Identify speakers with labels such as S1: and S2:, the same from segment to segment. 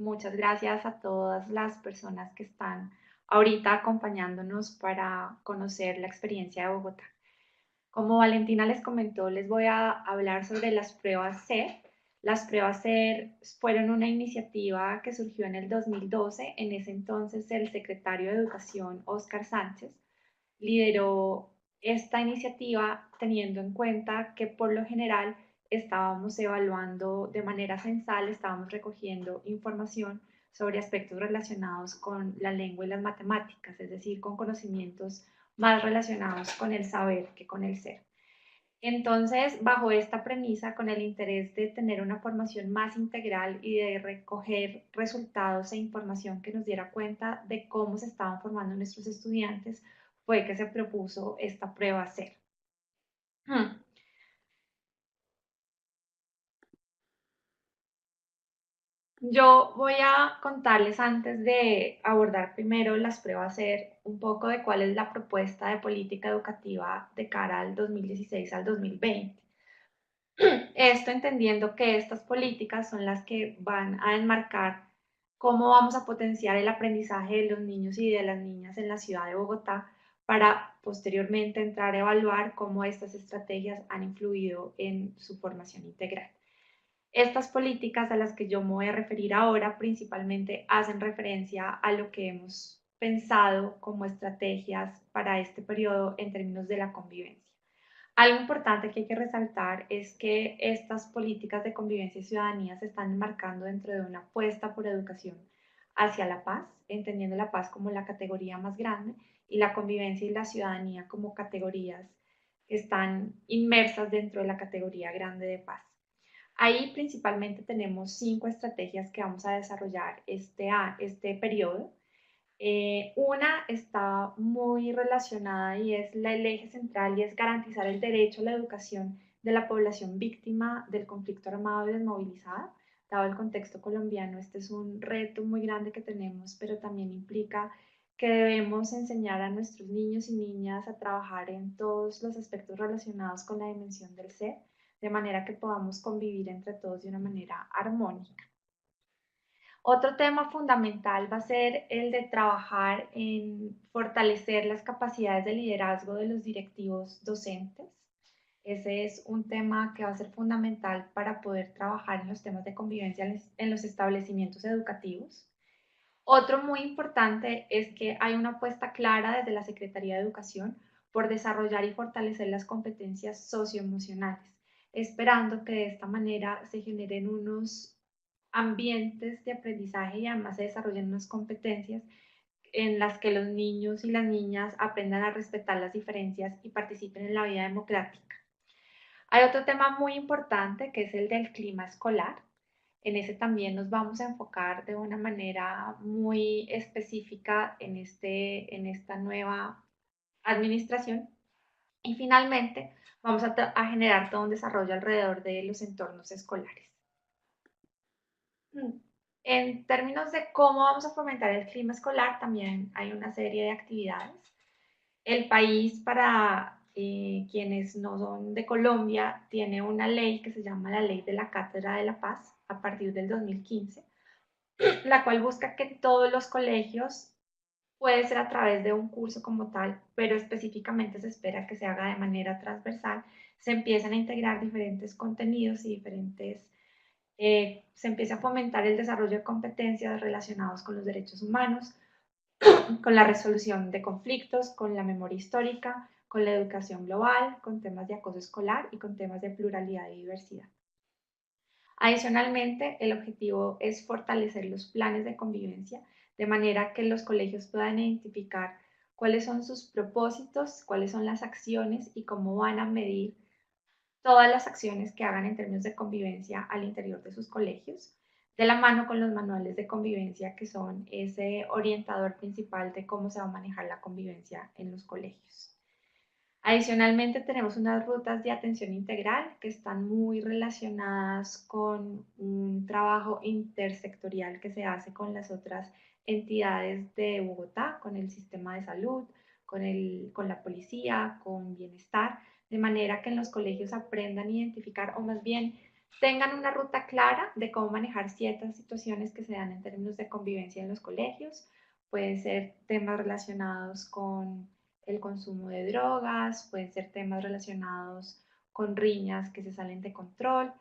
S1: Muchas gracias a todas las personas que están ahorita acompañándonos para conocer la experiencia de Bogotá. Como Valentina les comentó, les voy a hablar sobre las pruebas CER. Las pruebas CER fueron una iniciativa que surgió en el 2012. En ese entonces, el secretario de Educación, Óscar Sánchez, lideró esta iniciativa teniendo en cuenta que por lo general estábamos evaluando de manera censal, estábamos recogiendo información sobre aspectos relacionados con la lengua y las matemáticas, es decir, con conocimientos más relacionados con el saber que con el ser. Entonces, bajo esta premisa, con el interés de tener una formación más integral y de recoger resultados e información que nos diera cuenta de cómo se estaban formando nuestros estudiantes, fue que se propuso esta prueba CER. Yo voy a contarles antes de abordar primero las pruebas CER un poco de cuál es la propuesta de política educativa de cara al 2016 al 2020. Esto entendiendo que estas políticas son las que van a enmarcar cómo vamos a potenciar el aprendizaje de los niños y de las niñas en la ciudad de Bogotá para posteriormente entrar a evaluar cómo estas estrategias han influido en su formación integral. Estas políticas a las que yo me voy a referir ahora principalmente hacen referencia a lo que hemos pensado como estrategias para este periodo en términos de la convivencia. Algo importante que hay que resaltar es que estas políticas de convivencia y ciudadanía se están enmarcando dentro de una apuesta por educación hacia la paz, entendiendo la paz como la categoría más grande y la convivencia y la ciudadanía como categorías que están inmersas dentro de la categoría grande de paz. Ahí principalmente tenemos 5 estrategias que vamos a desarrollar este periodo. Una está muy relacionada y es el eje central y es garantizar el derecho a la educación de la población víctima del conflicto armado y desmovilizada. Dado el contexto colombiano, este es un reto muy grande que tenemos, pero también implica que debemos enseñar a nuestros niños y niñas a trabajar en todos los aspectos relacionados con la dimensión del ser, de manera que podamos convivir entre todos de una manera armónica. Otro tema fundamental va a ser el de trabajar en fortalecer las capacidades de liderazgo de los directivos docentes. Ese es un tema que va a ser fundamental para poder trabajar en los temas de convivencia en los establecimientos educativos. Otro muy importante es que hay una apuesta clara desde la Secretaría de Educación por desarrollar y fortalecer las competencias socioemocionales, esperando que de esta manera se generen unos ambientes de aprendizaje y además se desarrollen unas competencias en las que los niños y las niñas aprendan a respetar las diferencias y participen en la vida democrática. Hay otro tema muy importante que es el del clima escolar. En ese también nos vamos a enfocar de una manera muy específica en esta nueva administración. Y finalmente, vamos a generar todo un desarrollo alrededor de los entornos escolares. En términos de cómo vamos a fomentar el clima escolar, también hay una serie de actividades. El país, para quienes no son de Colombia, tiene una ley que se llama la Ley de la Cátedra de la Paz a partir del 2015, la cual busca que todos los colegios, puede ser a través de un curso como tal, pero específicamente se espera que se haga de manera transversal, se empiecen a integrar diferentes contenidos y se empiece a fomentar el desarrollo de competencias relacionados con los derechos humanos, con la resolución de conflictos, con la memoria histórica, con la educación global, con temas de acoso escolar y con temas de pluralidad y diversidad. Adicionalmente, el objetivo es fortalecer los planes de convivencia de manera que los colegios puedan identificar cuáles son sus propósitos, cuáles son las acciones y cómo van a medir todas las acciones que hagan en términos de convivencia al interior de sus colegios, de la mano con los manuales de convivencia que son ese orientador principal de cómo se va a manejar la convivencia en los colegios. Adicionalmente, tenemos unas rutas de atención integral que están muy relacionadas con un trabajo intersectorial que se hace con las otras entidades de Bogotá, con el sistema de salud, con la policía, con bienestar, de manera que en los colegios aprendan a identificar o más bien tengan una ruta clara de cómo manejar ciertas situaciones que se dan en términos de convivencia en los colegios. Pueden ser temas relacionados con el consumo de drogas, pueden ser temas relacionados con riñas que se salen de control.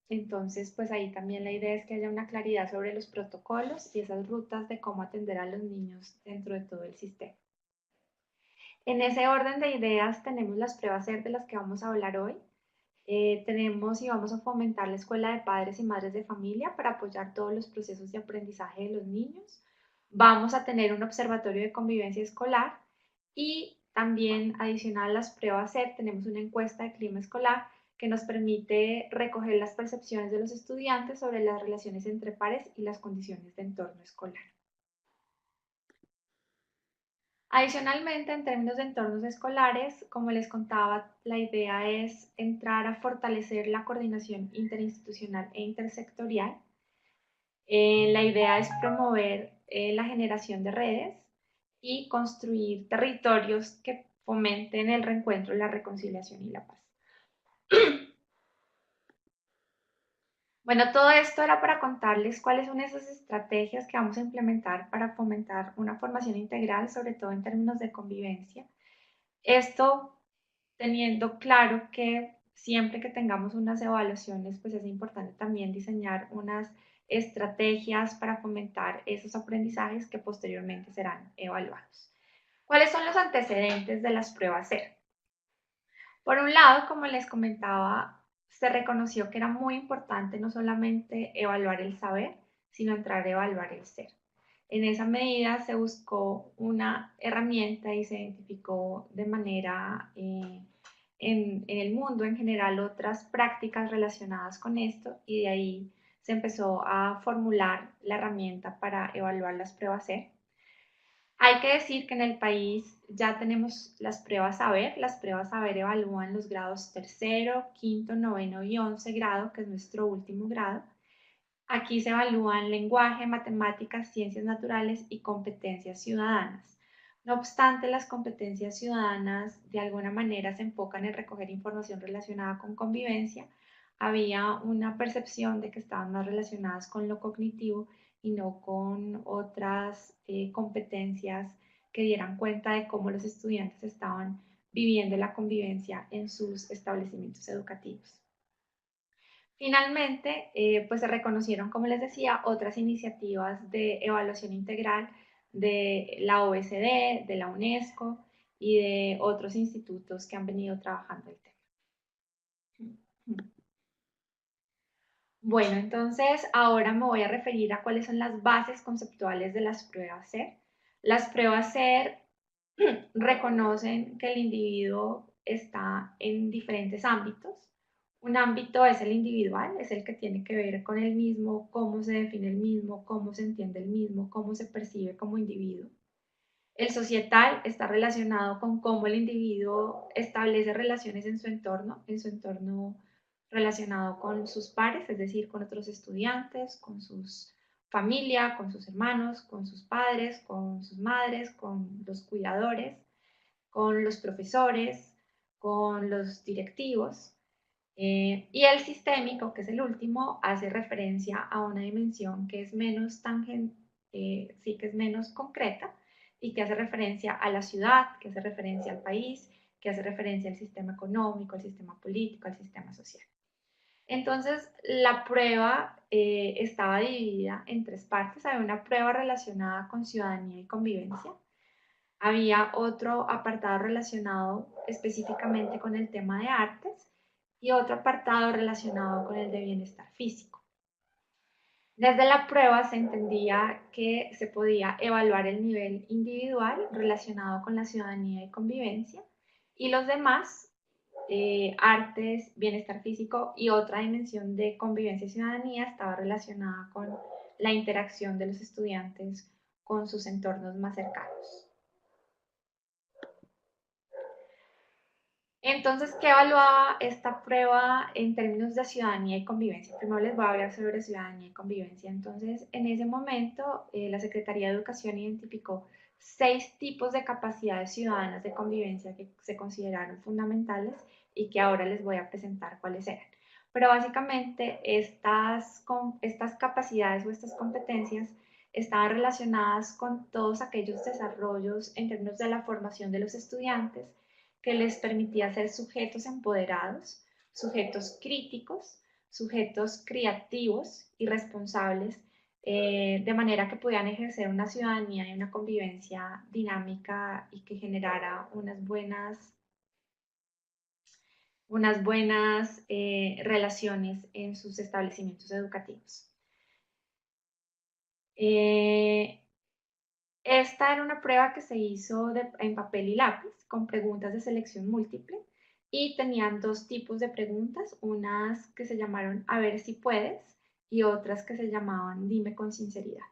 S1: Entonces, pues ahí también la idea es que haya una claridad sobre los protocolos y esas rutas de cómo atender a los niños dentro de todo el sistema. En ese orden de ideas tenemos las pruebas CER de las que vamos a hablar hoy. Tenemos y vamos a fomentar la escuela de padres y madres de familia para apoyar todos los procesos de aprendizaje de los niños. Vamos a tener un observatorio de convivencia escolar y también adicional a las pruebas CER tenemos una encuesta de clima escolar que nos permite recoger las percepciones de los estudiantes sobre las relaciones entre pares y las condiciones de entorno escolar. Adicionalmente, en términos de entornos escolares, como les contaba, la idea es entrar a fortalecer la coordinación interinstitucional e intersectorial. La idea es promover la generación de redes y construir territorios que fomenten el reencuentro, la reconciliación y la paz. Bueno, todo esto era para contarles cuáles son esas estrategias que vamos a implementar para fomentar una formación integral, sobre todo en términos de convivencia. Esto teniendo claro que siempre que tengamos unas evaluaciones, pues es importante también diseñar unas estrategias para fomentar esos aprendizajes que posteriormente serán evaluados. ¿Cuáles son los antecedentes de las pruebas CER? Por un lado, como les comentaba, se reconoció que era muy importante no solamente evaluar el saber, sino entrar a evaluar el ser. En esa medida se buscó una herramienta y se identificó de manera en el mundo en general otras prácticas relacionadas con esto y de ahí se empezó a formular la herramienta para evaluar las pruebas CER. Hay que decir que en el país ya tenemos las pruebas saber. Las pruebas saber evalúan los grados tercero, quinto, noveno y 11 grado, que es nuestro último grado. Aquí se evalúan lenguaje, matemáticas, ciencias naturales y competencias ciudadanas. No obstante, las competencias ciudadanas de alguna manera se enfocan en recoger información relacionada con convivencia. Había una percepción de que estaban más relacionadas con lo cognitivo y no con otras competencias que dieran cuenta de cómo los estudiantes estaban viviendo la convivencia en sus establecimientos educativos. Finalmente, pues se reconocieron, como les decía, otras iniciativas de evaluación integral de la OECD, de la UNESCO y de otros institutos que han venido trabajando el tema. Bueno, entonces ahora me voy a referir a cuáles son las bases conceptuales de las pruebas CER. Las pruebas CER reconocen que el individuo está en diferentes ámbitos. Un ámbito es el individual, es el que tiene que ver con el mismo, cómo se define el mismo, cómo se entiende el mismo, cómo se percibe como individuo. El societal está relacionado con cómo el individuo establece relaciones en su entorno relacionado con sus pares, es decir, con otros estudiantes, con sus familia, con sus hermanos, con sus padres, con sus madres, con los cuidadores, con los profesores, con los directivos. Y el sistémico, que es el último, hace referencia a una dimensión que es menos sí que es menos concreta y que hace referencia a la ciudad, que hace referencia al país, que hace referencia al sistema económico, al sistema político, al sistema social. Entonces, la prueba estaba dividida en tres partes. Había una prueba relacionada con ciudadanía y convivencia. Había otro apartado relacionado específicamente con el tema de artes y otro apartado relacionado con el de bienestar físico. Desde la prueba se entendía que se podía evaluar el nivel individual relacionado con la ciudadanía y convivencia y los demás, artes, bienestar físico y otra dimensión de convivencia y ciudadanía estaba relacionada con la interacción de los estudiantes con sus entornos más cercanos. Entonces, ¿qué evaluaba esta prueba en términos de ciudadanía y convivencia? Primero les voy a hablar sobre ciudadanía y convivencia. Entonces, en ese momento, la Secretaría de Educación identificó 6 tipos de capacidades ciudadanas de convivencia que se consideraron fundamentales y que ahora les voy a presentar cuáles eran. pero básicamente estas capacidades o estas competencias estaban relacionadas con todos aquellos desarrollos en términos de la formación de los estudiantes que les permitía ser sujetos empoderados, sujetos críticos, sujetos creativos y responsables, de manera que podían ejercer una ciudadanía y una convivencia dinámica y que generara unas buenas relaciones en sus establecimientos educativos. Esta era una prueba que se hizo en papel y lápiz con preguntas de selección múltiple y tenían dos tipos de preguntas, unas que se llamaron a ver si puedes y otras que se llamaban dime con sinceridad.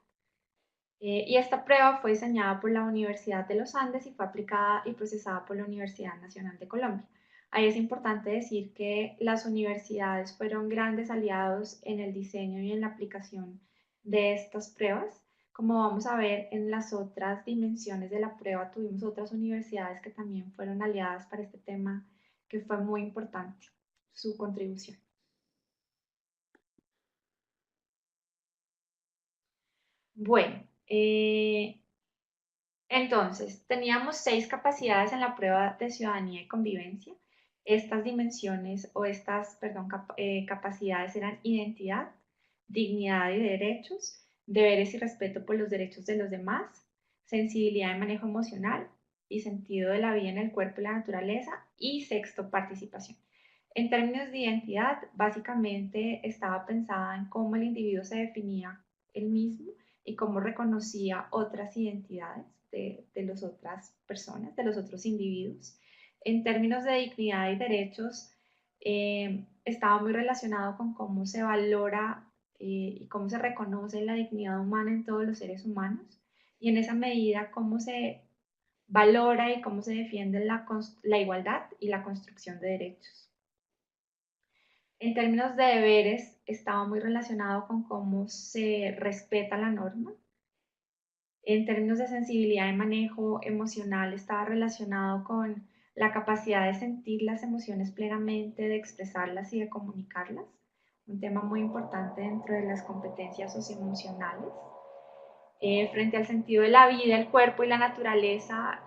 S1: Y esta prueba fue diseñada por la Universidad de los Andes y fue aplicada y procesada por la Universidad Nacional de Colombia. Ahí es importante decir que las universidades fueron grandes aliados en el diseño y en la aplicación de estas pruebas. Como vamos a ver en las otras dimensiones de la prueba, tuvimos otras universidades que también fueron aliadas para este tema, que fue muy importante su contribución. Bueno, entonces, teníamos 6 capacidades en la prueba de ciudadanía y convivencia. Estas dimensiones o estas, perdón, capacidades eran identidad, dignidad y derechos, deberes y respeto por los derechos de los demás, sensibilidad y manejo emocional y sentido de la vida en el cuerpo y la naturaleza y sexto, participación. En términos de identidad, básicamente estaba pensada en cómo el individuo se definía él mismo y cómo reconocía otras identidades de las otras personas, de los otros individuos. En términos de dignidad y derechos, estaba muy relacionado con cómo se valora y cómo se reconoce la dignidad humana en todos los seres humanos y en esa medida cómo se valora y cómo se defiende la igualdad y la construcción de derechos. En términos de deberes, estaba muy relacionado con cómo se respeta la norma. En términos de sensibilidad y manejo emocional, estaba relacionado con la capacidad de sentir las emociones plenamente, de expresarlas y de comunicarlas, un tema muy importante dentro de las competencias socioemocionales. Frente al sentido de la vida, el cuerpo y la naturaleza,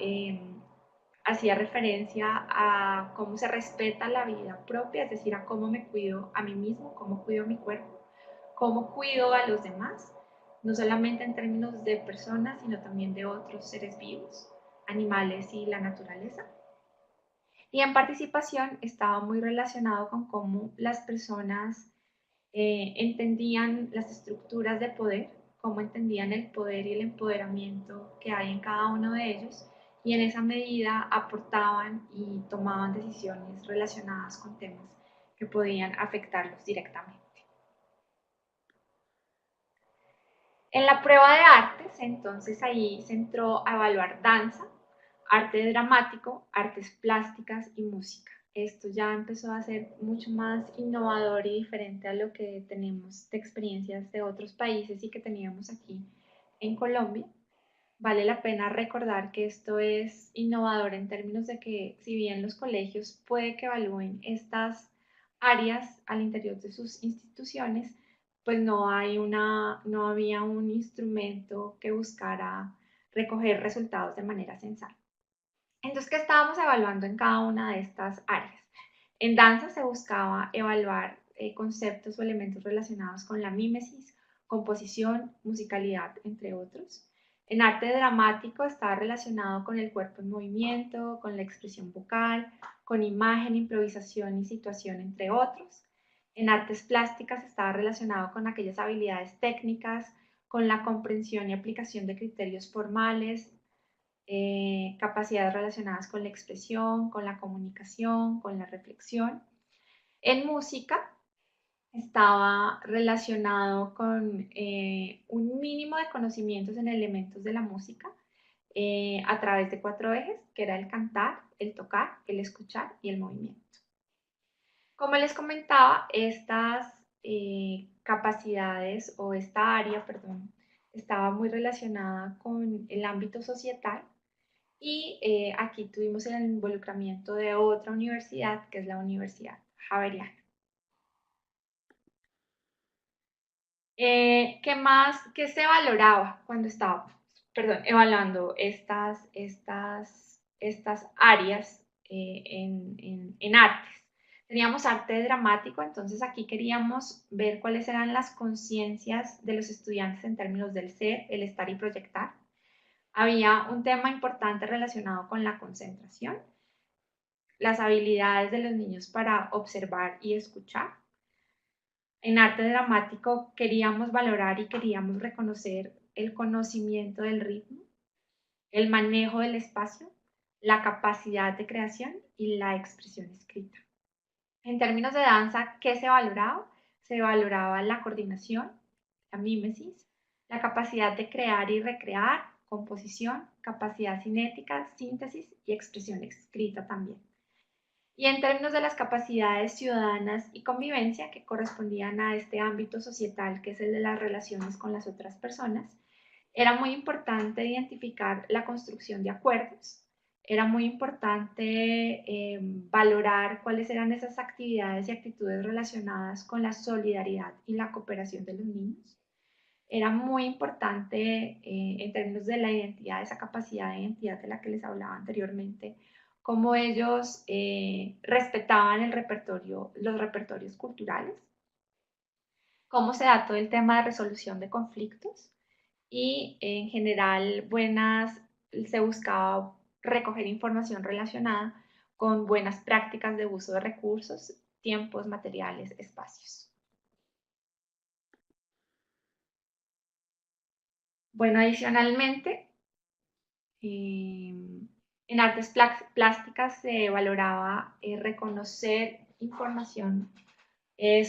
S1: hacía referencia a cómo se respeta la vida propia, es decir, a cómo me cuido a mí mismo, cómo cuido mi cuerpo, cómo cuido a los demás, no solamente en términos de personas, sino también de otros seres vivos, animales y la naturaleza. Y en participación estaba muy relacionado con cómo las personas entendían las estructuras de poder, cómo entendían el poder y el empoderamiento que hay en cada uno de ellos, y en esa medida aportaban y tomaban decisiones relacionadas con temas que podían afectarlos directamente. En la prueba de artes, entonces ahí se entró a evaluar danza, arte dramático, artes plásticas y música. Esto ya empezó a ser mucho más innovador y diferente a lo que tenemos de experiencias de otros países y que teníamos aquí en Colombia. Vale la pena recordar que esto es innovador en términos de que si bien los colegios puede que evalúen estas áreas al interior de sus instituciones, pues no había un instrumento que buscara recoger resultados de manera sensata. Entonces, ¿qué estábamos evaluando en cada una de estas áreas? En danza se buscaba evaluar conceptos o elementos relacionados con la mímesis, composición, musicalidad, entre otros. En arte dramático estaba relacionado con el cuerpo en movimiento, con la expresión vocal, con imagen, improvisación y situación, entre otros. En artes plásticas estaba relacionado con aquellas habilidades técnicas, con la comprensión y aplicación de criterios formales, capacidades relacionadas con la expresión, con la comunicación, con la reflexión. En música estaba relacionado con un mínimo de conocimientos en elementos de la música a través de 4 ejes, que era el cantar, el tocar, el escuchar y el movimiento. Como les comentaba, estas capacidades o esta área, perdón, estaba muy relacionada con el ámbito societal y aquí tuvimos el involucramiento de otra universidad, que es la Universidad Javeriana. ¿Qué se valoraba cuando estaba, perdón, evaluando estas áreas en artes? Teníamos arte dramático, entonces aquí queríamos ver cuáles eran las conciencias de los estudiantes en términos del ser, el estar y proyectar. Había un tema importante relacionado con la concentración, las habilidades de los niños para observar y escuchar. En arte dramático queríamos valorar y queríamos reconocer el conocimiento del ritmo, el manejo del espacio, la capacidad de creación y la expresión escrita. En términos de danza, ¿qué se valoraba? Se valoraba la coordinación, la mímesis, la capacidad de crear y recrear, composición, capacidad cinética, síntesis y expresión escrita también. Y en términos de las capacidades ciudadanas y convivencia que correspondían a este ámbito societal, que es el de las relaciones con las otras personas, era muy importante identificar la construcción de acuerdos, era muy importante valorar cuáles eran esas actividades y actitudes relacionadas con la solidaridad y la cooperación de los niños. Era muy importante en términos de la identidad, esa capacidad de identidad de la que les hablaba anteriormente, cómo ellos respetaban el repertorio, los repertorios culturales, cómo se da todo el tema de resolución de conflictos y en general se buscaba recoger información relacionada con buenas prácticas de uso de recursos, tiempos, materiales, espacios. Bueno, adicionalmente, en artes plásticas se valoraba reconocer información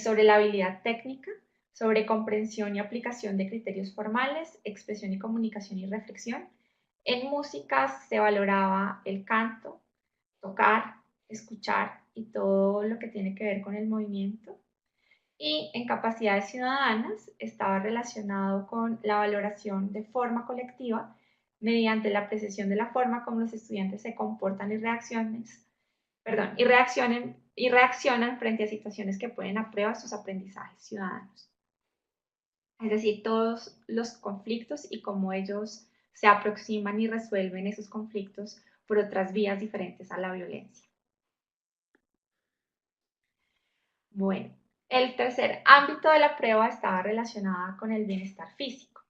S1: sobre la habilidad técnica, sobre comprensión y aplicación de criterios formales, expresión y comunicación y reflexión. En músicas se valoraba el canto, tocar, escuchar y todo lo que tiene que ver con el movimiento. Y en capacidades ciudadanas estaba relacionado con la valoración de forma colectiva mediante la apreciación de la forma como los estudiantes se comportan y reaccionan frente a situaciones que ponen a prueba sus aprendizajes ciudadanos. Es decir, todos los conflictos y cómo ellos se aproximan y resuelven esos conflictos por otras vías diferentes a la violencia. Bueno, el tercer ámbito de la prueba estaba relacionada con el bienestar físico.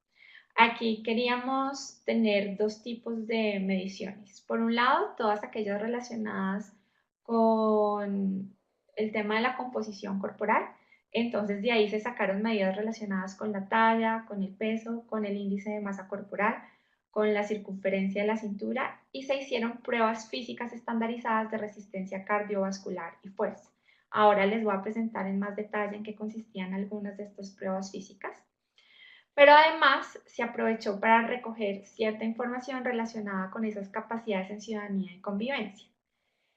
S1: Aquí queríamos tener dos tipos de mediciones. Por un lado, todas aquellas relacionadas con el tema de la composición corporal. Entonces, de ahí se sacaron medidas relacionadas con la talla, con el peso, con el índice de masa corporal, con la circunferencia de la cintura y se hicieron pruebas físicas estandarizadas de resistencia cardiovascular y fuerza. Ahora les voy a presentar en más detalle en qué consistían algunas de estas pruebas físicas. Pero además se aprovechó para recoger cierta información relacionada con esas capacidades en ciudadanía y convivencia.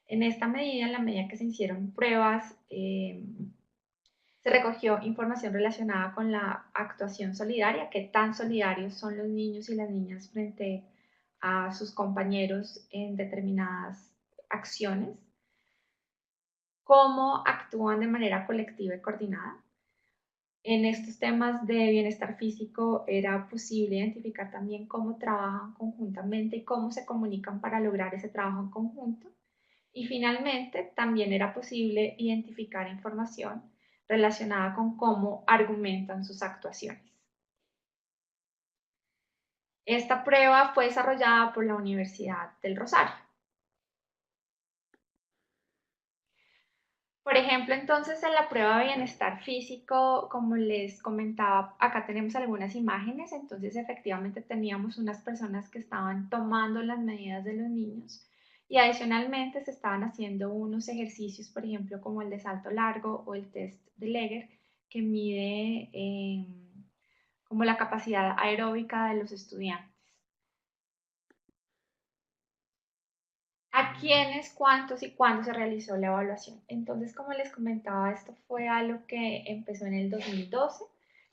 S1: En esta medida, en la medida que se hicieron pruebas, se recogió información relacionada con la actuación solidaria, qué tan solidarios son los niños y las niñas frente a sus compañeros en determinadas acciones, cómo actúan de manera colectiva y coordinada. En estos temas de bienestar físico era posible identificar también cómo trabajan conjuntamente y cómo se comunican para lograr ese trabajo en conjunto. Y finalmente, también era posible identificar información relacionada con cómo argumentan sus actuaciones. Esta prueba fue desarrollada por la Universidad del Rosario. Por ejemplo, entonces en la prueba de bienestar físico, como les comentaba, acá tenemos algunas imágenes, entonces efectivamente teníamos unas personas que estaban tomando las medidas de los niños y adicionalmente se estaban haciendo unos ejercicios, por ejemplo, como el de salto largo o el test de Leger, que mide como la capacidad aeróbica de los estudiantes. ¿A quiénes, cuántos y cuándo se realizó la evaluación? Entonces, como les comentaba, esto fue algo que empezó en el 2012.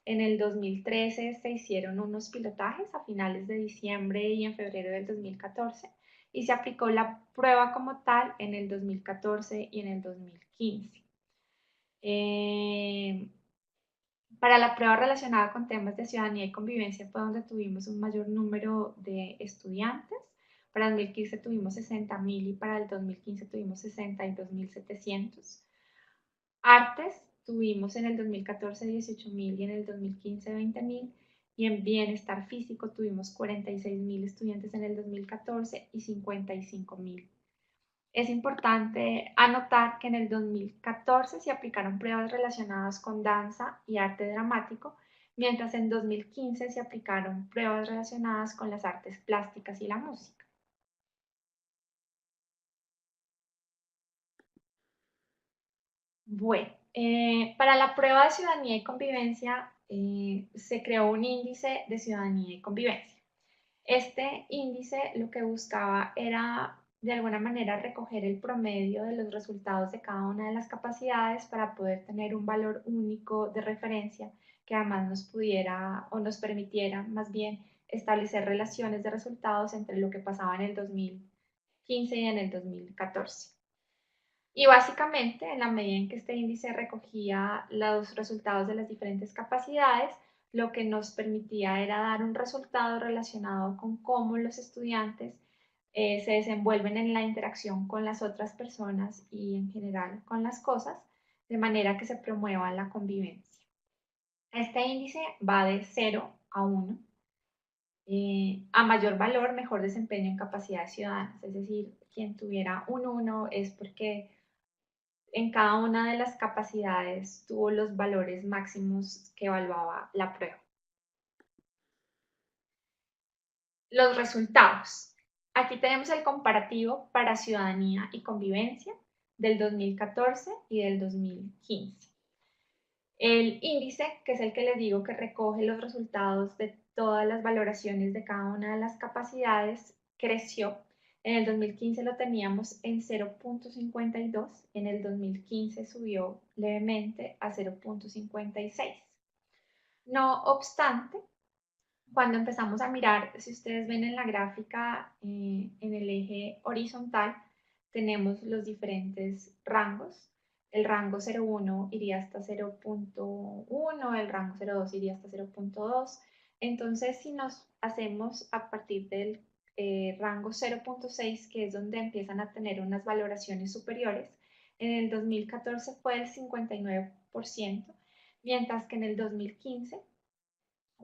S1: En el 2013 se hicieron unos pilotajes a finales de diciembre y en febrero del 2014 y se aplicó la prueba como tal en el 2014 y en el 2015. Para la prueba relacionada con temas de ciudadanía y convivencia fue donde tuvimos un mayor número de estudiantes. Para el 2015 tuvimos 60.000 y para el 2015 tuvimos 62.700. Artes tuvimos en el 2014 18.000 y en el 2015 20.000. Y en bienestar físico tuvimos 46.000 estudiantes en el 2014 y 55.000. Es importante anotar que en el 2014 se aplicaron pruebas relacionadas con danza y arte dramático, mientras en 2015 se aplicaron pruebas relacionadas con las artes plásticas y la música. Bueno, para la prueba de ciudadanía y convivencia se creó un índice de ciudadanía y convivencia. Este índice lo que buscaba era de alguna manera recoger el promedio de los resultados de cada una de las capacidades para poder tener un valor único de referencia que además nos pudiera o nos permitiera más bien establecer relaciones de resultados entre lo que pasaba en el 2015 y en el 2014. Y básicamente, en la medida en que este índice recogía los resultados de las diferentes capacidades, lo que nos permitía era dar un resultado relacionado con cómo los estudiantes se desenvuelven en la interacción con las otras personas y en general con las cosas, de manera que se promueva la convivencia. Este índice va de 0 a 1. A mayor valor, mejor desempeño en capacidades ciudadanas, es decir, quien tuviera un 1 es porque en cada una de las capacidades tuvo los valores máximos que evaluaba la prueba. Los resultados. Aquí tenemos el comparativo para ciudadanía y convivencia del 2014 y del 2015. El índice, que es el que les digo que recoge los resultados de todas las valoraciones de cada una de las capacidades, creció. En el 2015 lo teníamos en 0.52, en el 2015 subió levemente a 0.56. No obstante, cuando empezamos a mirar, si ustedes ven en la gráfica, en el eje horizontal, tenemos los diferentes rangos. El rango 0,1 iría hasta 0,1, el rango 0,2 iría hasta 0,2. Entonces, si nos hacemos a partir del rango 0,6, que es donde empiezan a tener unas valoraciones superiores, en el 2014 fue el 59%, mientras que en el 2015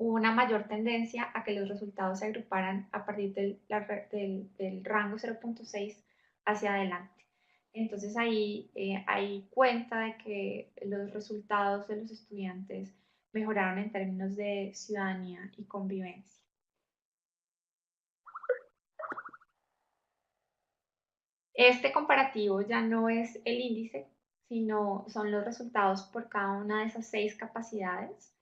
S1: hubo una mayor tendencia a que los resultados se agruparan a partir del rango 0.6 hacia adelante. Entonces ahí hay cuenta de que los resultados de los estudiantes mejoraron en términos de ciudadanía y convivencia. Este comparativo ya no es el índice, sino son los resultados por cada una de esas 6 capacidades.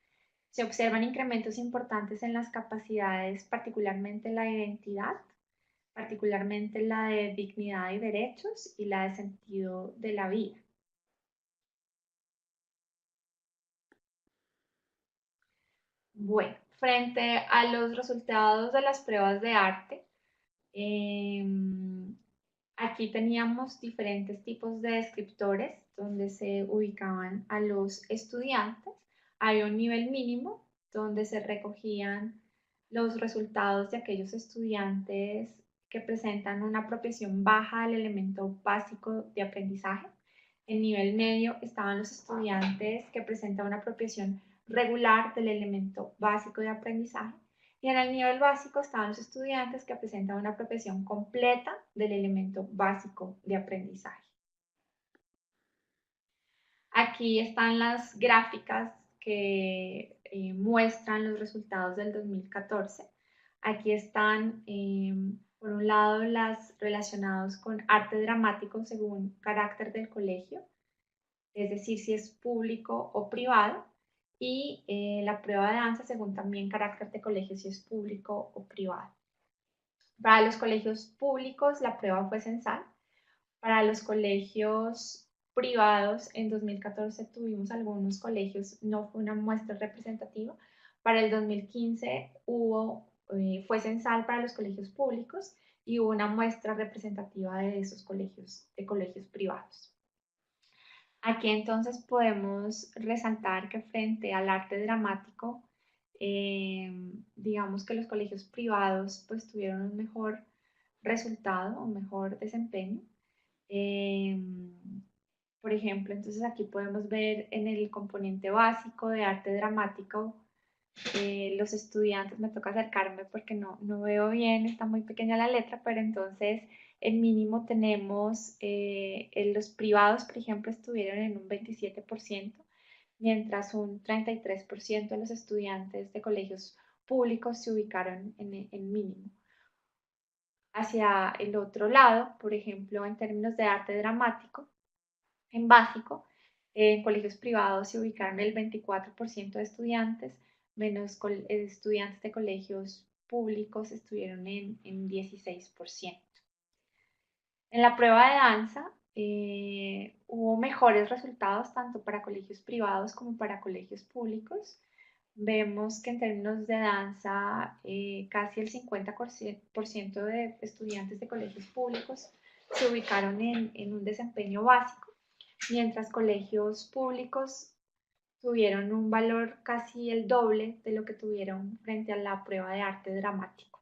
S1: Se observan incrementos importantes en las capacidades, particularmente la de identidad, particularmente la de dignidad y derechos y la de sentido de la vida. Bueno, frente a los resultados de las pruebas de arte, aquí teníamos diferentes tipos de descriptores donde se ubicaban a los estudiantes. Hay un nivel mínimo donde se recogían los resultados de aquellos estudiantes que presentan una apropiación baja del elemento básico de aprendizaje. En nivel medio estaban los estudiantes que presentan una apropiación regular del elemento básico de aprendizaje. Y en el nivel básico estaban los estudiantes que presentan una apropiación completa del elemento básico de aprendizaje. Aquí están las gráficas que muestran los resultados del 2014. Aquí están, por un lado, las relacionadas con arte dramático según carácter del colegio, es decir, si es público o privado, y la prueba de danza según también carácter de colegio, si es público o privado. Para los colegios públicos la prueba fue censal. Para los colegios privados en 2014 tuvimos algunos colegios, no fue una muestra representativa. Para el 2015 fue censal para los colegios públicos y hubo una muestra representativa de esos colegios, de colegios privados. Aquí entonces podemos resaltar que frente al arte dramático, digamos que los colegios privados pues tuvieron un mejor resultado, un mejor desempeño. Eh, por ejemplo, entonces aquí podemos ver en el componente básico de arte dramático, los estudiantes, me toca acercarme porque no veo bien, está muy pequeña la letra, pero entonces en mínimo tenemos, en los privados, por ejemplo, estuvieron en un 27%, mientras un 33% de los estudiantes de colegios públicos se ubicaron en mínimo. Hacia el otro lado, por ejemplo, en términos de arte dramático, en básico, en colegios privados se ubicaron el 24% de estudiantes, menos estudiantes de colegios públicos estuvieron en 16%. En la prueba de danza hubo mejores resultados tanto para colegios privados como para colegios públicos. Vemos que en términos de danza, casi el 50% de estudiantes de colegios públicos se ubicaron en un desempeño básico, mientras colegios públicos tuvieron un valor casi el doble de lo que tuvieron frente a la prueba de arte dramático.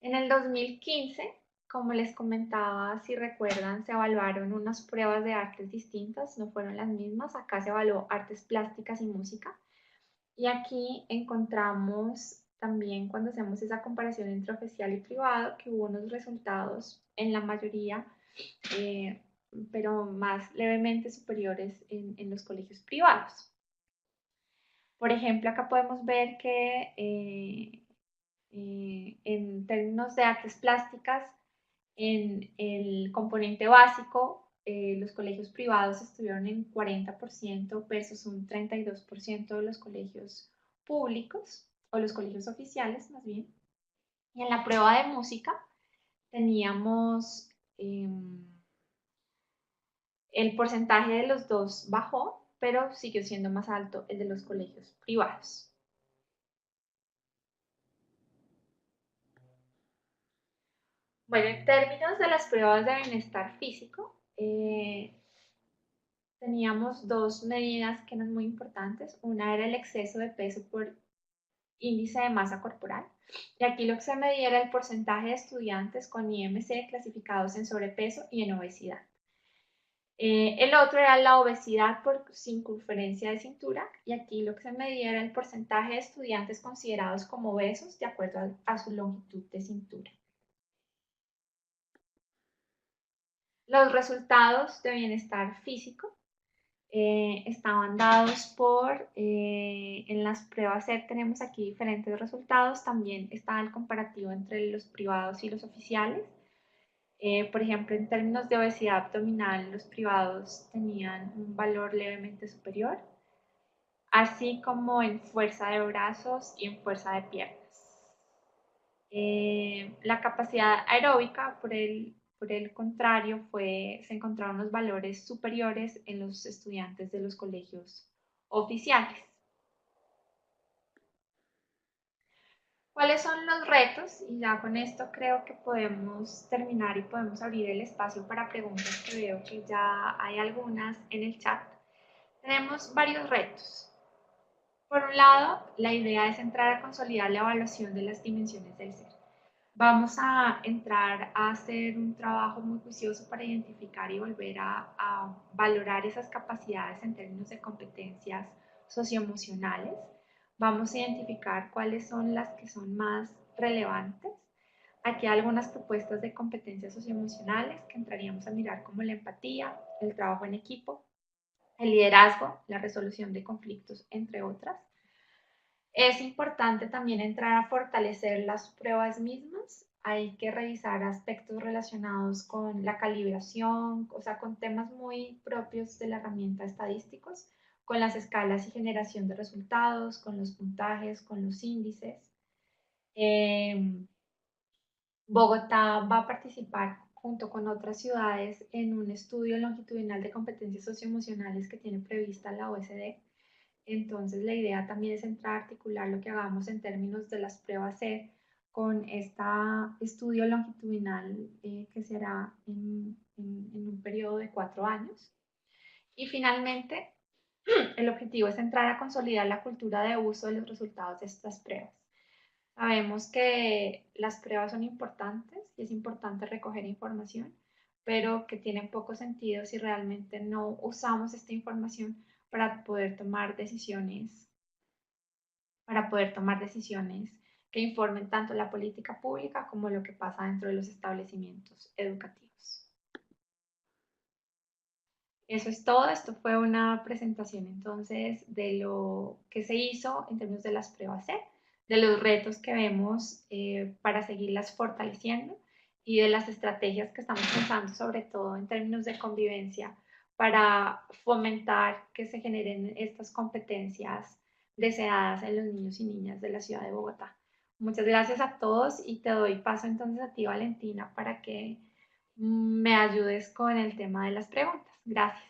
S1: En el 2015, como les comentaba, si recuerdan, se evaluaron unas pruebas de artes distintas, no fueron las mismas. Acá se evaluó artes plásticas y música. Y aquí encontramos también, cuando hacemos esa comparación entre oficial y privado, que hubo unos resultados en la mayoría, eh, pero más levemente superiores en los colegios privados. Por ejemplo, acá podemos ver que en términos de artes plásticas, en el componente básico, los colegios privados estuvieron en 40% versus un 32% de los colegios públicos, o los colegios oficiales más bien. Y en la prueba de música teníamos el porcentaje de los dos bajó, pero siguió siendo más alto el de los colegios privados. Bueno, en términos de las pruebas de bienestar físico, teníamos dos medidas que eran muy importantes. Una era el exceso de peso por índice de masa corporal. Y aquí lo que se medía era el porcentaje de estudiantes con IMC clasificados en sobrepeso y en obesidad. El otro era la obesidad por circunferencia de cintura, y aquí lo que se medía era el porcentaje de estudiantes considerados como obesos de acuerdo a su longitud de cintura. Los resultados de bienestar físico estaban dados por, en las pruebas SET tenemos aquí diferentes resultados, también está el comparativo entre los privados y los oficiales. Por ejemplo, en términos de obesidad abdominal, los privados tenían un valor levemente superior, así como en fuerza de brazos y en fuerza de piernas. La capacidad aeróbica, por el contrario, se encontraron los valores superiores en los estudiantes de los colegios oficiales. ¿Cuáles son los retos? Y ya con esto creo que podemos terminar y podemos abrir el espacio para preguntas, que veo que ya hay algunas en el chat. Tenemos varios retos. Por un lado, la idea es entrar a consolidar la evaluación de las dimensiones del ser. Vamos a entrar a hacer un trabajo muy juicioso para identificar y volver a valorar esas capacidades en términos de competencias socioemocionales. Vamos a identificar cuáles son las que son más relevantes. Aquí hay algunas propuestas de competencias socioemocionales que entraríamos a mirar, como la empatía, el trabajo en equipo, el liderazgo, la resolución de conflictos, entre otras. Es importante también entrar a fortalecer las pruebas mismas. Hay que revisar aspectos relacionados con la calibración, o sea, con temas muy propios de la herramienta estadísticos, con las escalas y generación de resultados, con los puntajes, con los índices. Bogotá va a participar junto con otras ciudades en un estudio longitudinal de competencias socioemocionales que tiene prevista la OSD. Entonces, la idea también es entrar a articular lo que hagamos en términos de las pruebas SET con este estudio longitudinal que será en un periodo de 4 años. Y finalmente, el objetivo es entrar a consolidar la cultura de uso de los resultados de estas pruebas. Sabemos que las pruebas son importantes y es importante recoger información, pero que tienen poco sentido si realmente no usamos esta información para poder tomar decisiones, que informen tanto la política pública como lo que pasa dentro de los establecimientos educativos. Eso es todo. Esto fue una presentación entonces de lo que se hizo en términos de las pruebas C, de los retos que vemos para seguirlas fortaleciendo y de las estrategias que estamos pensando, sobre todo en términos de convivencia, para fomentar que se generen estas competencias deseadas en los niños y niñas de la ciudad de Bogotá. Muchas gracias a todos y te doy paso entonces a ti, Valentina, para que me ayudes con el tema de las preguntas. Gracias.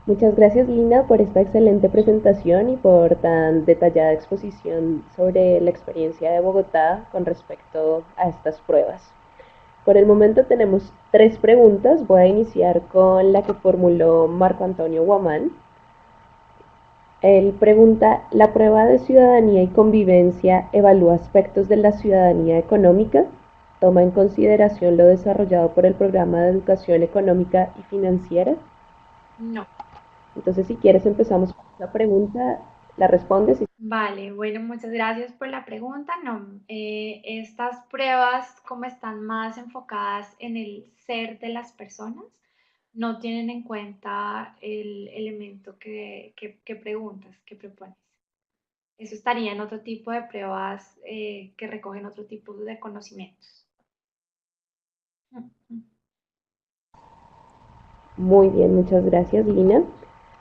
S2: Muchas gracias, Lina, por esta excelente presentación y por tan detallada exposición sobre la experiencia de Bogotá con respecto a estas pruebas. Por el momento tenemos 3 preguntas. Voy a iniciar con la que formuló Marco Antonio Guamán. Él pregunta, ¿la prueba de ciudadanía y convivencia evalúa aspectos de la ciudadanía económica? ¿Toma en consideración lo desarrollado por el Programa de Educación Económica y Financiera?
S1: No.
S2: Entonces, si quieres, empezamos con la pregunta, la respondes.
S1: Vale, bueno, muchas gracias por la pregunta. No, estas pruebas, como están más enfocadas en el ser de las personas, no tienen en cuenta el elemento que preguntas, que propones. Eso estaría en otro tipo de pruebas que recogen otro tipo de conocimientos.
S2: Muy bien, muchas gracias, Lina.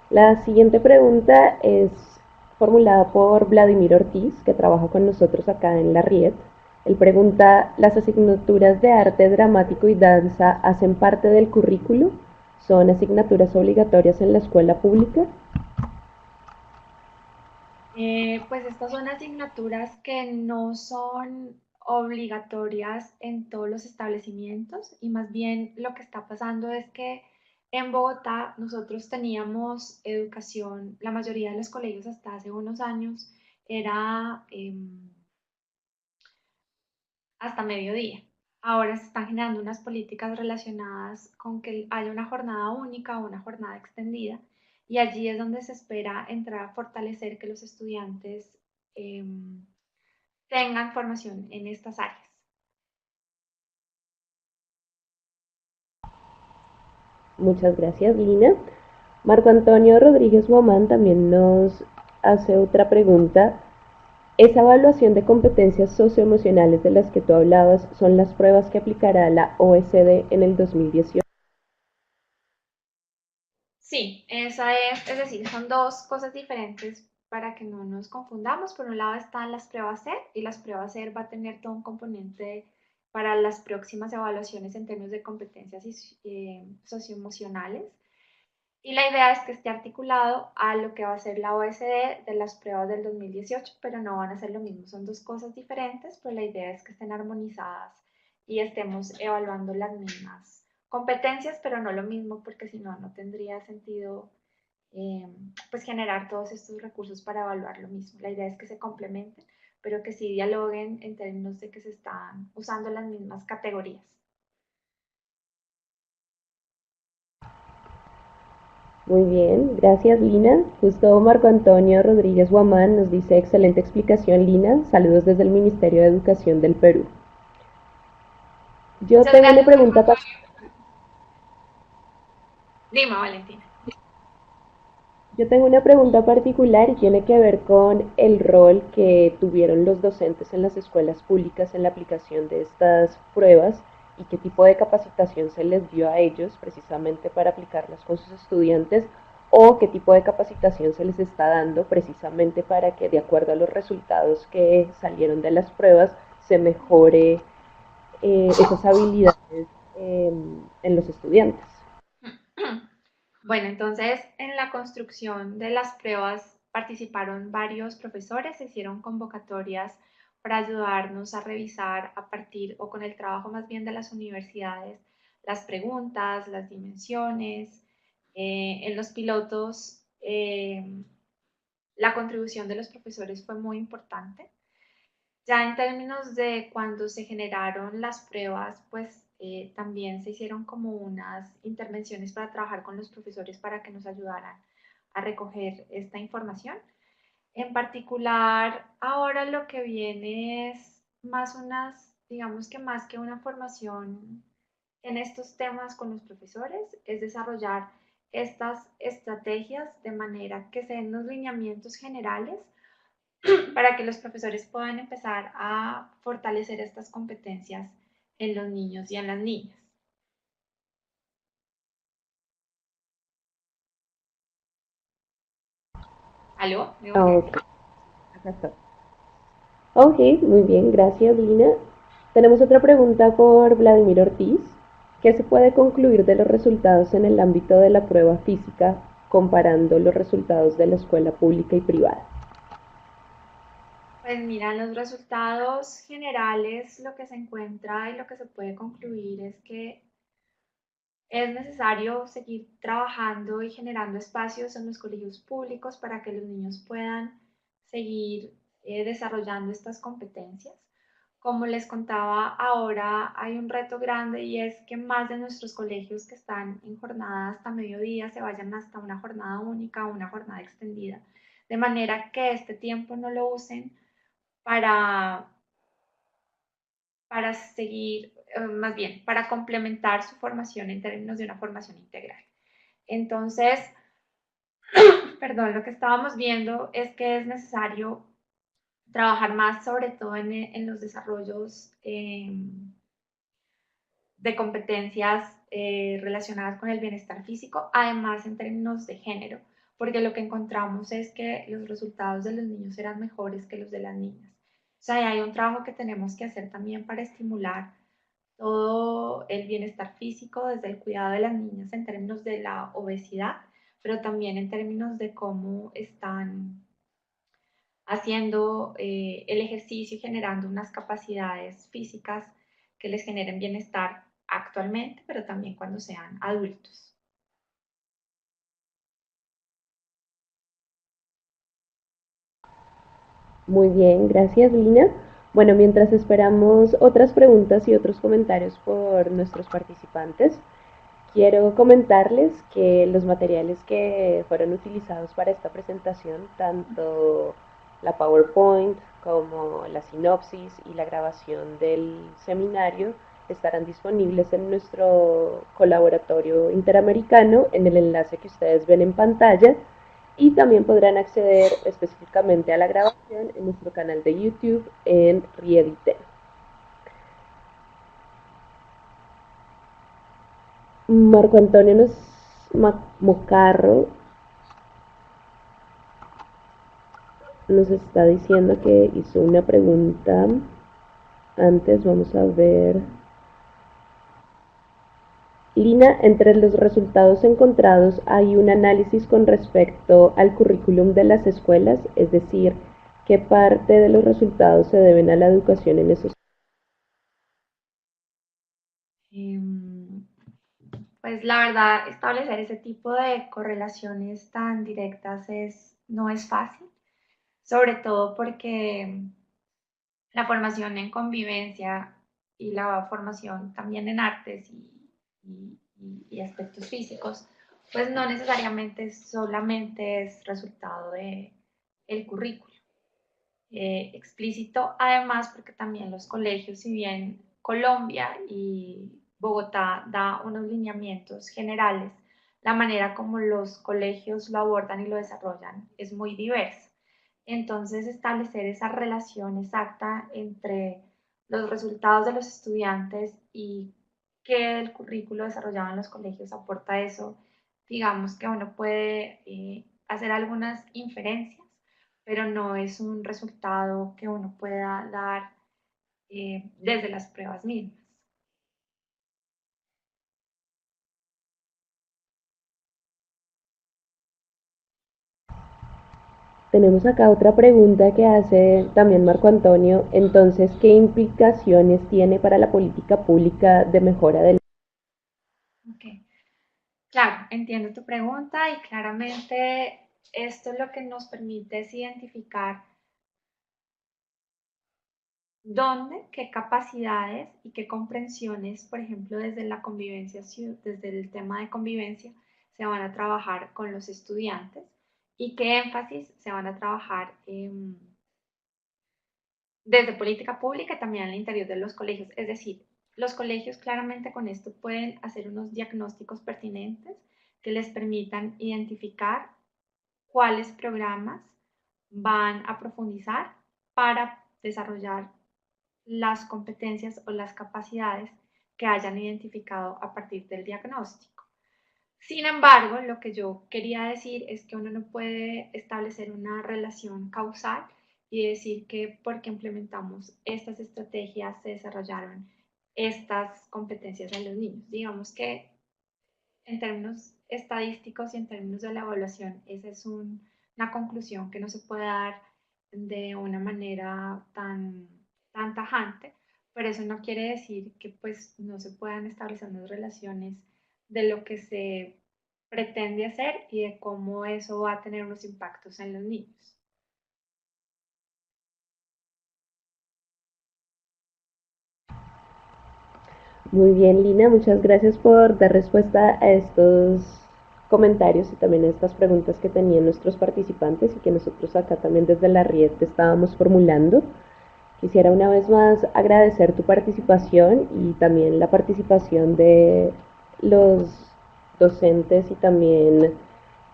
S2: La siguiente pregunta es formulada por Vladimir Ortiz, que trabaja con nosotros acá en la RIET. Él pregunta, ¿las asignaturas de arte dramático y danza hacen parte del currículo? ¿Son asignaturas obligatorias en la escuela pública?
S1: Pues estas son asignaturas que no son obligatorias en todos los establecimientos y más bien lo que está pasando es que en Bogotá nosotros teníamos educación, la mayoría de los colegios hasta hace unos años era hasta mediodía. Ahora se están generando unas políticas relacionadas con que haya una jornada única o una jornada extendida y allí es donde se espera entrar a fortalecer que los estudiantes eh, tengan formación en estas áreas.
S2: Muchas gracias, Lina. Marco Antonio Rodríguez Guamán también nos hace otra pregunta. Esa evaluación de competencias socioemocionales de las que tú hablabas son las pruebas que aplicará la OSD en el 2018.
S1: Sí, esa es decir, son dos cosas diferentes para que no nos confundamos. Por un lado están las pruebas SER y las pruebas SER va a tener todo un componente para las próximas evaluaciones en términos de competencias socioemocionales. Y la idea es que esté articulado a lo que va a ser la OSD de las pruebas del 2018, pero no van a ser lo mismo. Son dos cosas diferentes, pero la idea es que estén armonizadas y estemos evaluando las mismas competencias, pero no lo mismo, porque si no, no tendría sentido pues generar todos estos recursos para evaluar lo mismo. La idea es que se complementen, pero que sí dialoguen en términos de que se están usando las mismas categorías.
S2: Muy bien, gracias, Lina. Justo Marco Antonio Rodríguez Guamán nos dice excelente explicación, Lina. Saludos desde el Ministerio de Educación del Perú. Yo
S1: Muchas
S2: tengo una
S1: gracias,
S2: pregunta para
S1: Dima Valentina.
S2: Yo tengo una pregunta particular y tiene que ver con el rol que tuvieron los docentes en las escuelas públicas en la aplicación de estas pruebas y qué tipo de capacitación se les dio a ellos precisamente para aplicarlas con sus estudiantes o qué tipo de capacitación se les está dando precisamente para que de acuerdo a los resultados que salieron de las pruebas se mejore esas habilidades en los estudiantes.
S1: Bueno, entonces en la construcción de las pruebas participaron varios profesores, se hicieron convocatorias para ayudarnos a revisar a partir o con el trabajo más bien de las universidades las preguntas, las dimensiones. En los pilotos, la contribución de los profesores fue muy importante. Ya en términos de cuando se generaron las pruebas, pues también se hicieron como unas intervenciones para trabajar con los profesores para que nos ayudaran a recoger esta información. En particular, ahora lo que viene es más unas, digamos que más que una formación en estos temas con los profesores, es desarrollar estas estrategias de manera que se den los lineamientos generales para que los profesores puedan empezar a fortalecer estas competencias en los niños y en las niñas. ¿Aló? ¿Me oye?
S2: Ok, acá está. Ok, muy bien, gracias Lina. Tenemos otra pregunta por Vladimir Ortiz. ¿Qué se puede concluir de los resultados en el ámbito de la prueba física comparando los resultados de la escuela pública y privada?
S1: Pues mira, los resultados generales, lo que se encuentra y lo que se puede concluir es que es necesario seguir trabajando y generando espacios en los colegios públicos para que los niños puedan seguir desarrollando estas competencias. Como les contaba, ahora hay un reto grande y es que más de nuestros colegios que están en jornada hasta mediodía se vayan hasta una jornada única o una jornada extendida, de manera que este tiempo no lo usen para seguir, más bien, para complementar su formación en términos de una formación integral. Entonces, perdón, lo que estábamos viendo es que es necesario trabajar más, sobre todo en los desarrollos de competencias relacionadas con el bienestar físico, además en términos de género, porque lo que encontramos es que los resultados de los niños eran mejores que los de las niñas. O sea, hay un trabajo que tenemos que hacer también para estimular todo el bienestar físico, desde el cuidado de las niñas en términos de la obesidad, pero también en términos de cómo están haciendo el ejercicio y generando unas capacidades físicas que les generen bienestar actualmente, pero también cuando sean adultos.
S2: Muy bien, gracias Lina. Bueno, mientras esperamos otras preguntas y otros comentarios por nuestros participantes, quiero comentarles que los materiales que fueron utilizados para esta presentación, tanto la PowerPoint como la sinopsis y la grabación del seminario, estarán disponibles en nuestro colaboratorio interamericano en el enlace que ustedes ven en pantalla y también podrán acceder específicamente a la grabación en nuestro canal de YouTube en Riediten. Marco Antonio Mocarro nos está diciendo que hizo una pregunta antes, vamos a ver. Lina, entre los resultados encontrados hay un análisis con respecto al currículum de las escuelas, es decir, qué parte de los resultados se deben a la educación en esos.
S1: Pues la verdad, establecer ese tipo de correlaciones tan directas no es fácil, sobre todo porque la formación en convivencia y la formación también en artes y aspectos físicos, pues no necesariamente solamente es resultado de el currículo explícito, además porque también los colegios, si bien Colombia y Bogotá da unos lineamientos generales, la manera como los colegios lo abordan y lo desarrollan es muy diversa. Entonces, establecer esa relación exacta entre los resultados de los estudiantes y qué el currículo desarrollado en los colegios aporta eso, digamos que uno puede hacer algunas inferencias, pero no es un resultado que uno pueda dar desde las pruebas mismas.
S2: Tenemos acá otra pregunta que hace también Marco Antonio. Entonces, ¿qué implicaciones tiene para la política pública de mejora del...
S1: Ok, claro, entiendo tu pregunta y claramente esto lo que nos permite es identificar dónde, qué capacidades y qué comprensiones, por ejemplo, desde la convivencia, desde el tema de convivencia, se van a trabajar con los estudiantes y qué énfasis se van a trabajar desde política pública y también al interior de los colegios. Es decir, los colegios claramente con esto pueden hacer unos diagnósticos pertinentes que les permitan identificar cuáles programas van a profundizar para desarrollar las competencias o las capacidades que hayan identificado a partir del diagnóstico. Sin embargo, lo que yo quería decir es que uno no puede establecer una relación causal y decir que porque implementamos estas estrategias se desarrollaron estas competencias en los niños. Digamos que en términos estadísticos y en términos de la evaluación, esa es una conclusión que no se puede dar de una manera tan tajante, pero eso no quiere decir que pues no se puedan establecer unas relaciones de lo que se pretende hacer y de cómo eso va a tener unos impactos en los niños.
S2: Muy bien, Lina, muchas gracias por dar respuesta a estos comentarios y también a estas preguntas que tenían nuestros participantes y que nosotros acá también desde la red te estábamos formulando. Quisiera una vez más agradecer tu participación y también la participación de los docentes y también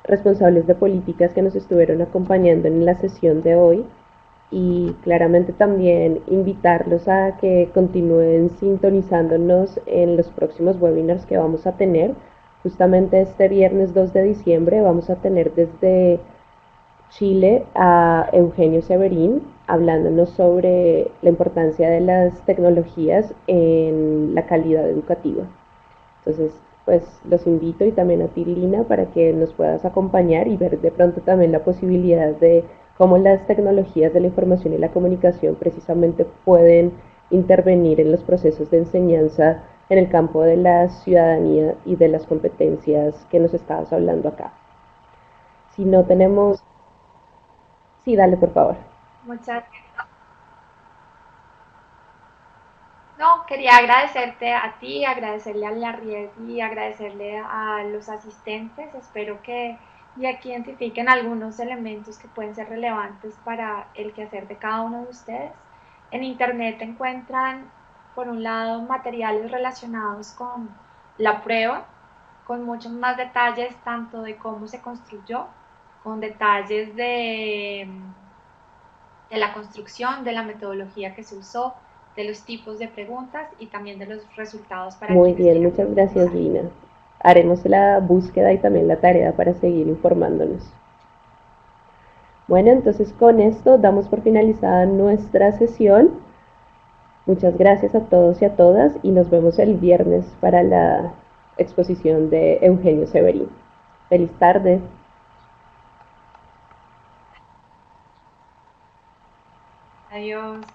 S2: responsables de políticas que nos estuvieron acompañando en la sesión de hoy y claramente también invitarlos a que continúen sintonizándonos en los próximos webinars que vamos a tener. Justamente este viernes 2 de diciembre vamos a tener desde Chile a Eugenio Severín hablándonos sobre la importancia de las tecnologías en la calidad educativa. Entonces, pues los invito y también a ti, Lina, para que nos puedas acompañar y ver de pronto también la posibilidad de cómo las tecnologías de la información y la comunicación precisamente pueden intervenir en los procesos de enseñanza en el campo de la ciudadanía y de las competencias que nos estabas hablando acá. Si no tenemos... Sí, dale, por favor.
S1: Muchas No, quería agradecerte a ti, agradecerle a la Ried y agradecerle a los asistentes. Espero que de aquí identifiquen algunos elementos que pueden ser relevantes para el quehacer de cada uno de ustedes. En Internet encuentran, por un lado, materiales relacionados con la prueba, con muchos más detalles, tanto de cómo se construyó, con detalles de la construcción, de la metodología que se usó, de los tipos de preguntas y también de los resultados para
S2: Muy
S1: quienes
S2: bien,
S1: quieran
S2: muchas gracias,
S1: profundizar.
S2: Lina. Haremos la búsqueda y también la tarea para seguir informándonos. Bueno, entonces con esto damos por finalizada nuestra sesión. Muchas gracias a todos y a todas y nos vemos el viernes para la exposición de Eugenio Severín. Feliz tarde.
S1: Adiós.